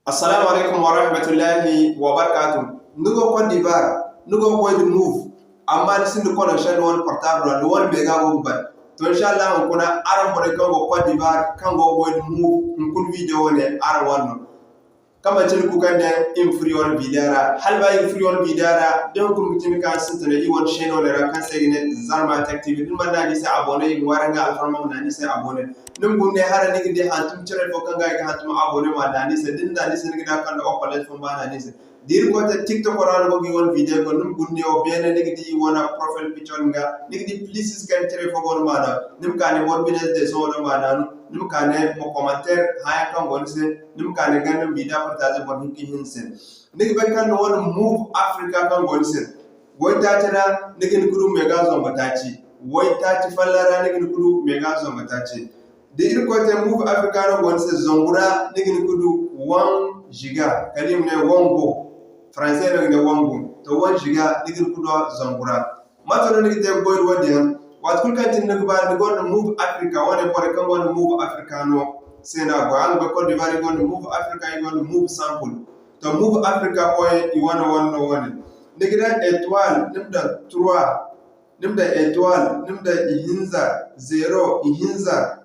Assalamu alaikum wa rahmatullahi wa barakatuh. Nugo Côte d'Ivoire, nugo boy Moov, amma sin ko na shan won portable do won be ga go ban. To inshallah on kuna aran ko ko Côte d'Ivoire kan go boy Moov kun video ne aran wonno. Kama tin ku kan inferior bidara halba inferior bidara don kun tin kan sintane i won channel ra kan sai ne Zarma active din man na ni sai abone waranga alfarma na ni sai abone num gunne hara ni gidi hantum cire fo kan ga hantum abone ma da ni sai din da ni sai ni da kan o college fo ma na ni sai dir ko te TikTok ran go gi won video ko num gunne o bene ni gidi wona profile picture nga ni gidi please kan cire fo gon ma da num kan won business de so do ma da num kan mo commentaire ha kan gon se num kan gan video partage bon hinki hinsen nigi be kan won Moov Africa kan gon se woy tatana nigi kudu mega zo matachi woy tati fallara nigi kudu mega zo matachi de ir ko te Moov Africa no gon se zongura nigi kudu 1 giga kalim ne wongo français no ne wongo to 1 giga nigi kudu zongura matano nigi te boy wodi han wat kul kan tin nigi ba ni gon Moov Africa wone bore kan gon Moov Africa no sena go an ba Côte d'Ivoire gon Moov Africa gon Moov sample to Moov Africa boy I wana wonno woni nigira étoile nimda 3 nimda étoile nimda ihinza 0 ihinza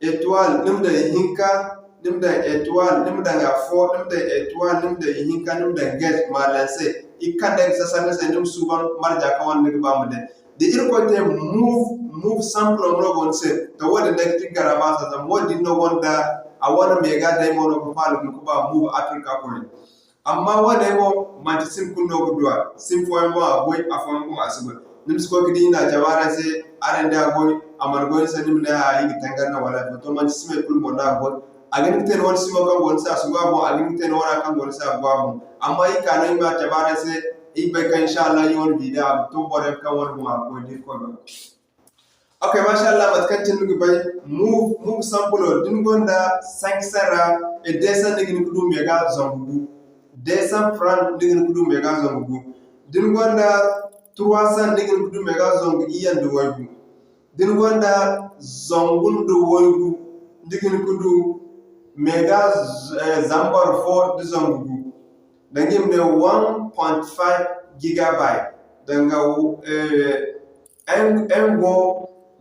étoile nimda ihinka nimda étoile nimda ga 4 nimda étoile nimda ihinka nimda get malanse ikanda sasana se nim suban marja ka won niga bamude de irkote Moov sample no gon se to wona nekti garaba sa modi no gonda a wona mega dai mono ko falu ko ba Moov Africa ko amma wona mo manti sim kunno gudwa sim fo mo boy afon ko asugo nim sko kidi na jawara se aranda boy amar boy se nim na yi tangarna wala to manti sim kul mo na boy agin ten won simo kan gon sa asugo mo agin ten wona kan gon sa gwa amma yi kanu ma jawara se ibe kan inshallah yon video to bore kan won mo ko dir ko okay mashallah matkantin nugu bay Moov sample din gonda 5 sara e desa nigi kudu mega zongu desa franc nigi kudu mega zongu din gonda 300 nigi kudu mega zongu iyan do wayu din gonda zongundu wayu nigi kudu mega zambar 4 zongu dangim ne 1.5 gigabyte danga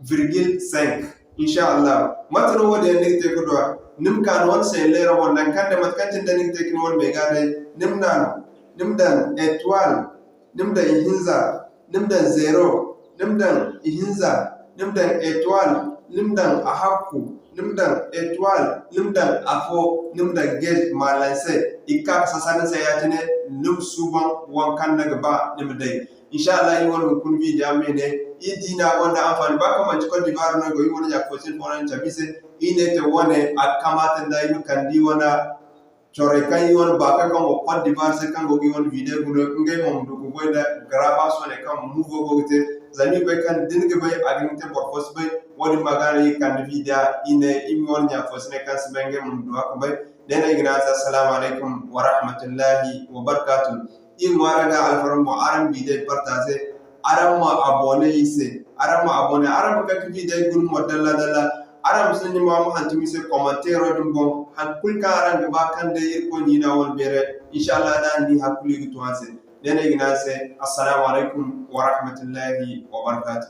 virgule 5 inshallah matno wode nigte ko do nim kan won se lera won nan kan de matkantin da nigte kin won be gade nimdan étoile nimdan ihinza nimdan 0 nimdan ihinza nimdan étoile nimdan ahakku nimdan étoile nimdan afo nimdan get malanse ikka sasana se yatine num suban wan kan daga ba nimdai inshallah yi won kun video amene idina wanda amfani ba kamar Côte d'Ivoire no go yi wona ya fosin foran chabise ine te wone akamata da yi kan di wona chore kan yi wona ba ka kan Côte d'Ivoire se kan go yi won video gudo ngai mom do go boyda graba so ne kan Moov go gite zani be kan din ge bay agin te purpose bay woni magana yi kan video ine imi won ya fosin kan sbenge mom do ko bay dena igna assalamu alaikum wa rahmatullahi wa barakatuh in waraga alfarum aran video partage aram ma abone ise aram ma abone aram ka ki day gun mo dalla aram sun ni ma hantumi se commentaire dum bon hakul ka aran ba kan de ko ni na won bere inshallah da ndi hakuli to ase dene igna se assalamu alaikum wa rahmatullahi wa barakatuh